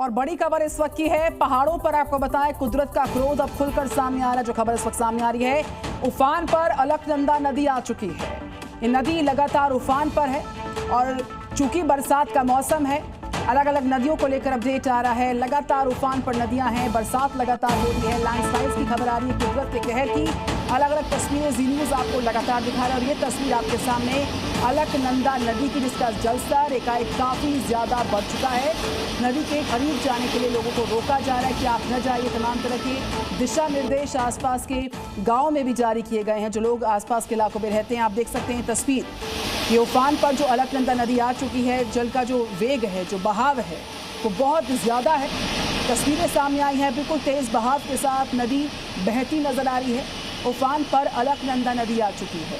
और बड़ी खबर इस वक्त की है, पहाड़ों पर आपको बताएं कुदरत का क्रोध अब खुलकर सामने आ रहा है। जो खबर इस वक्त सामने आ रही है, उफान पर अलकनंदा नदी आ चुकी है। ये नदी लगातार उफान पर है और चूंकि बरसात का मौसम है, अलग अलग नदियों को लेकर अपडेट आ रहा है। लगातार उफान पर नदियां हैं, बरसात लगातार हो रही है, लैंडस्लाइड्स की खबर आ रही है। कुदरत के कहर की अलग अलग तस्वीरें जी न्यूज़ आपको लगातार दिखा रहा है और ये तस्वीर आपके सामने अलकनंदा नदी की, जिसका जलस्तर एकाएक काफ़ी ज़्यादा बढ़ चुका है। नदी के करीब जाने के लिए लोगों को रोका जा रहा है कि आप न जाइए। तमाम तरह के दिशा निर्देश आसपास के गाँव में भी जारी किए गए हैं। जो लोग आसपास के इलाकों में रहते हैं, आप देख सकते हैं तस्वीर, ये उफान पर जो अलकनंदा नदी आ चुकी है, जल का जो वेग है, जो बहाव है, वो बहुत ज़्यादा है। तस्वीरें सामने आई हैं, बिल्कुल तेज़ बहाव के साथ नदी बहती नजर आ रही है। उफान पर अलकनंदा नदी आ चुकी है।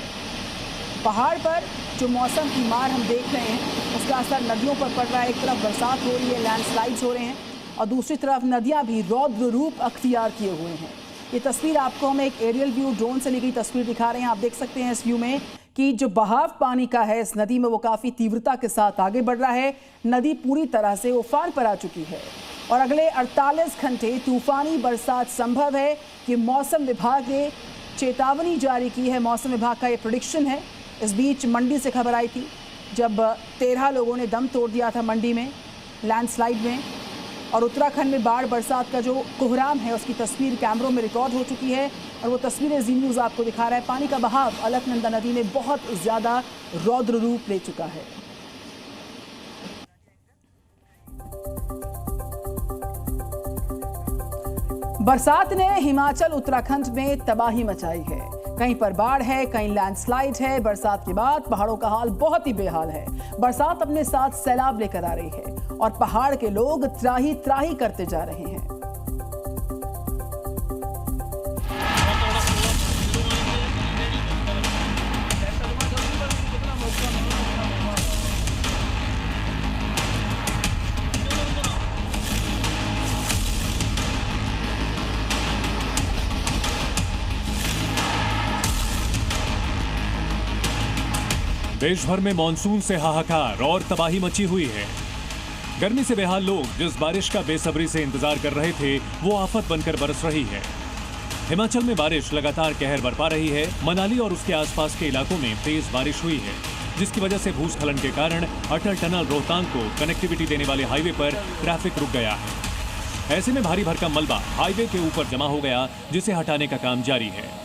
पहाड़ पर जो मौसम की मार हम देख रहे हैं, उसका असर नदियों पर पड़ रहा है। एक तरफ बरसात हो रही है, लैंडस्लाइड्स हो रहे हैं और दूसरी तरफ नदियां भी रौद्र रूप अख्तियार किए हुए हैं। ये तस्वीर आपको हम एक एरियल व्यू ड्रोन से ली गई तस्वीर दिखा रहे हैं। आप देख सकते हैं इस व्यू में कि जो बहाव पानी का है इस नदी में, वो काफ़ी तीव्रता के साथ आगे बढ़ रहा है। नदी पूरी तरह से उफान पर आ चुकी है और अगले 48 घंटे तूफानी बरसात संभव है। कि मौसम विभाग ने चेतावनी जारी की है। मौसम विभाग का ये प्रेडिक्शन है। इस बीच मंडी से खबर आई थी, जब 13 लोगों ने दम तोड़ दिया था मंडी में लैंडस्लाइड में। और उत्तराखंड में बाढ़ बरसात का जो कोहराम है, उसकी तस्वीर कैमरों में रिकॉर्ड हो चुकी है और वो तस्वीरें जी न्यूज़ आपको दिखा रहा है। पानी का बहाव अलकनंदा नदी में बहुत ज़्यादा रौद्र रूप ले चुका है। बरसात ने हिमाचल उत्तराखंड में तबाही मचाई है। कहीं पर बाढ़ है, कहीं लैंडस्लाइड है। बरसात के बाद पहाड़ों का हाल बहुत ही बेहाल है। बरसात अपने साथ सैलाब लेकर आ रही है और पहाड़ के लोग त्राही त्राही करते जा रहे हैं। देश भर में मानसून से हाहाकार और तबाही मची हुई है। गर्मी से बेहाल लोग जिस बारिश का बेसब्री से इंतजार कर रहे थे, वो आफत बनकर बरस रही है। हिमाचल में बारिश लगातार कहर बरपा रही है। मनाली और उसके आसपास के इलाकों में तेज बारिश हुई है, जिसकी वजह से भूस्खलन के कारण अटल टनल रोहतांग को कनेक्टिविटी देने वाले हाईवे पर ट्रैफिक रुक गया है। ऐसे में भारी भरकम मलबा हाईवे के ऊपर जमा हो गया, जिसे हटाने का काम जारी है।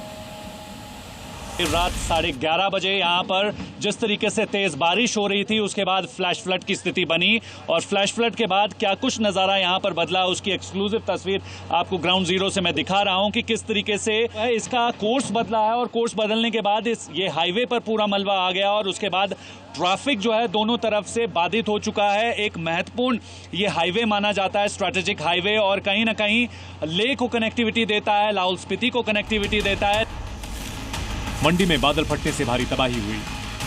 रात 11:30 बजे यहाँ पर जिस तरीके से तेज बारिश हो रही थी, उसके बाद फ्लैश फ्लड की स्थिति बनी और फ्लैश फ्लड के बाद क्या कुछ नज़ारा यहाँ पर बदला, उसकी एक्सक्लूसिव तस्वीर आपको ग्राउंड जीरो से मैं दिखा रहा हूँ कि किस तरीके से इसका कोर्स बदला है। और कोर्स बदलने के बाद ये हाईवे पर पूरा मलबा आ गया और उसके बाद ट्रैफिक जो है दोनों तरफ से बाधित हो चुका है। एक महत्वपूर्ण ये हाईवे माना जाता है, स्ट्रेटेजिक हाईवे, और कहीं ना कहीं लेह को कनेक्टिविटी देता है, लाहौल स्पीति को कनेक्टिविटी देता है। मंडी में बादल फटने से भारी तबाही हुई।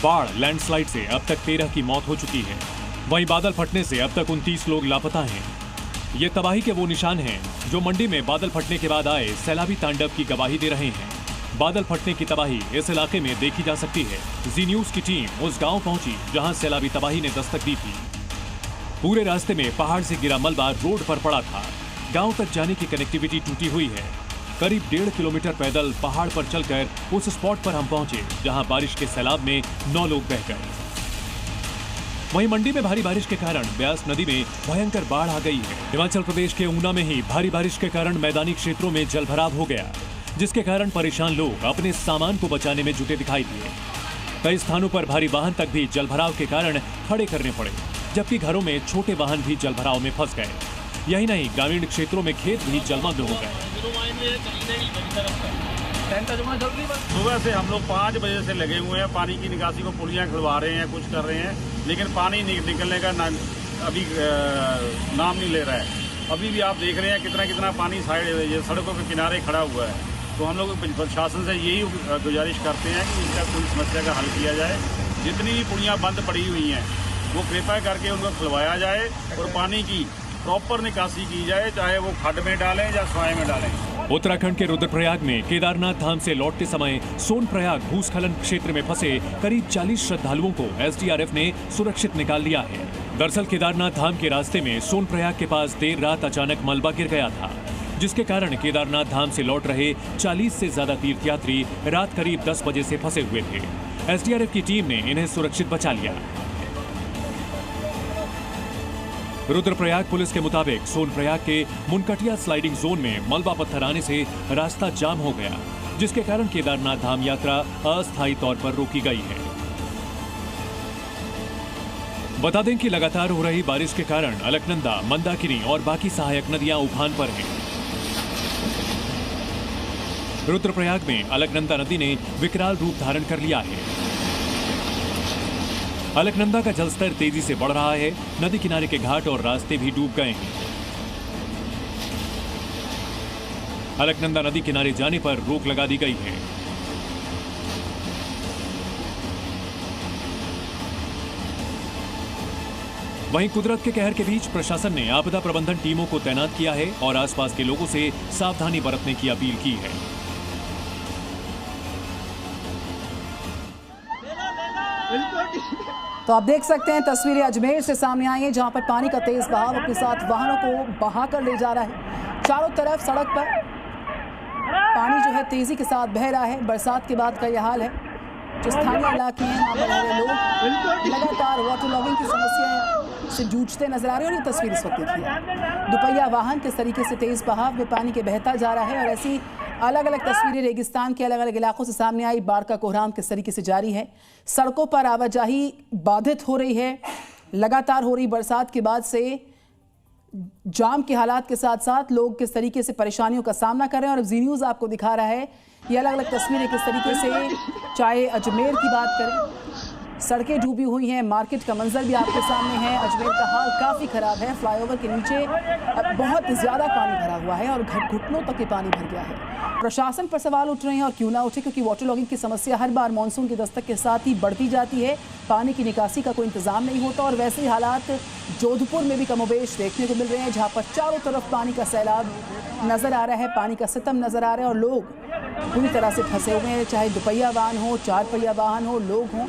बाढ़ लैंडस्लाइड से अब तक 13 की मौत हो चुकी है। वहीं बादल फटने से अब तक 29 लोग लापता हैं। ये तबाही के वो निशान हैं जो मंडी में बादल फटने के बाद आए सैलाबी तांडव की गवाही दे रहे हैं। बादल फटने की तबाही इस इलाके में देखी जा सकती है। जी न्यूज़ की टीम उस गांव पहुंची जहां सैलाबी तबाही ने दस्तक दी थी। पूरे रास्ते में पहाड़ से गिरा मलबा रोड पर पड़ा था। गाँव तक जाने की कनेक्टिविटी टूटी हुई है। करीब 1.5 किलोमीटर पैदल पहाड़ पर चलकर उस स्पॉट पर हम पहुंचे जहां बारिश के सैलाब में 9 लोग बह गए। वहीं मंडी में भारी बारिश के कारण ब्यास नदी में भयंकर बाढ़ आ गई है। हिमाचल प्रदेश के ऊना में ही भारी बारिश के कारण मैदानी क्षेत्रों में जलभराव हो गया, जिसके कारण परेशान लोग अपने सामान को बचाने में जुटे दिखाई दिए। कई स्थानों पर भारी वाहन तक भी जलभराव के कारण खड़े करने पड़े, जबकि घरों में छोटे वाहन भी जलभराव में फंस गए। यही नहीं, ग्रामीण क्षेत्रों में खेत भी जलमग्न हो गए। सुबह से हम लोग 5 बजे से लगे हुए हैं। पानी की निकासी को पुलियां खुलवा रहे हैं, कुछ कर रहे हैं, लेकिन पानी निकलने का अभी नाम नहीं ले रहा है। अभी भी आप देख रहे हैं कितना पानी साइड सड़कों के किनारे खड़ा हुआ है। तो हम लोग प्रशासन से यही गुजारिश करते हैं कि इसका कोई समस्या का हल किया जाए। जितनी भी पुलियां बंद पड़ी हुई हैं, वो कृपया करके उनको खुलवाया जाए और पानी की प्रॉपर निकासी की जाए, चाहे वो खड्ड में डालें या स्वाय में डालें। उत्तराखंड के रुद्रप्रयाग में केदारनाथ धाम से लौटते समय सोनप्रयाग भूस्खलन क्षेत्र में फंसे करीब 40 श्रद्धालुओं को एसडीआरएफ ने सुरक्षित निकाल लिया है। दरअसल केदारनाथ धाम के रास्ते में सोनप्रयाग के पास देर रात अचानक मलबा गिर गया था, जिसके कारण केदारनाथ धाम से लौट रहे 40 से ज्यादा तीर्थयात्री रात करीब 10 बजे से फंसे हुए थे। एसडीआरएफ की टीम ने इन्हें सुरक्षित बचा लिया। रुद्रप्रयाग पुलिस के मुताबिक सोनप्रयाग के मुनकटिया स्लाइडिंग जोन में मलबा पत्थर आने से रास्ता जाम हो गया, जिसके कारण केदारनाथ धाम यात्रा अस्थायी तौर पर रोकी गई है। बता दें कि लगातार हो रही बारिश के कारण अलकनंदा, मंदाकिनी और बाकी सहायक नदियां उफान पर हैं। रुद्रप्रयाग में अलकनंदा नदी ने विकराल रूप धारण कर लिया है। अलकनंदा का जलस्तर तेजी से बढ़ रहा है। नदी किनारे के घाट और रास्ते भी डूब गए हैं। अलकनंदा नदी किनारे जाने पर रोक लगा दी गई है। वहीं कुदरत के कहर के बीच प्रशासन ने आपदा प्रबंधन टीमों को तैनात किया है और आसपास के लोगों से सावधानी बरतने की अपील की है। तो आप देख सकते हैं तस्वीरें अजमेर से सामने आई हैं, जहां पर पानी का तेज बहाव अपने साथ वाहनों को बहाकर ले जा रहा है। चारों तरफ सड़क पर पानी जो है तेजी के साथ बह रहा है। बरसात के बाद का यह हाल है। जो स्थानीय इलाके हैं वहाँ पर रह लोग लगातार वाटर लॉगिंग की समस्या से जूझते नजर आ रहे हैं। और ये तस्वीर इस वक्त देखिए, दुपहिया वाहन किस तरीके से तेज बहाव में पानी के बहता जा रहा है। और ऐसी अलग अलग तस्वीरें रेगिस्तान के अलग अलग इलाकों से सामने आई। बाढ़ का कोहराम किस तरीके से जारी है। सड़कों पर आवाजाही बाधित हो रही है। लगातार हो रही बरसात के बाद से जाम के हालात के साथ साथ लोग किस तरीके से परेशानियों का सामना कर रहे हैं। और जी न्यूज़ आपको दिखा रहा है ये अलग अलग तस्वीरें किस तरीके से, चाहे अजमेर की बात करें, सड़कें डूबी हुई हैं, मार्केट का मंजर भी आपके सामने है। अजमेर का हाल काफ़ी ख़राब है। फ्लाईओवर के नीचे बहुत ज़्यादा पानी भरा हुआ है और घुटनों तक के पानी भर गया है। प्रशासन पर सवाल उठ रहे हैं और क्यों ना उठे, क्योंकि वाटर लॉगिंग की समस्या हर बार मानसून की दस्तक के साथ ही बढ़ती जाती है। पानी की निकासी का कोई इंतजाम नहीं होता। और वैसे ही हालात जोधपुर में भी कमोबेश देखने को मिल रहे हैं, जहाँ पर चारों तरफ पानी का सैलाब नज़र आ रहा है, पानी का सितम नज़र आ रहा है और लोग पूरी तरह से फंसे हुए हैं। चाहे दुपहिया वाहन हो, चार पहिया वाहन हो, लोग हों,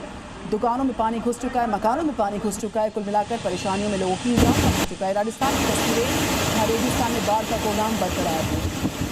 दुकानों में पानी घुस चुका है, मकानों में पानी घुस चुका है। कुल मिलाकर परेशानियों में लोगों की इजाफा हो चुका है। राजस्थान की तस्वीरें, रेगिस्तान में बाढ़ का कोहराम बरकरार है।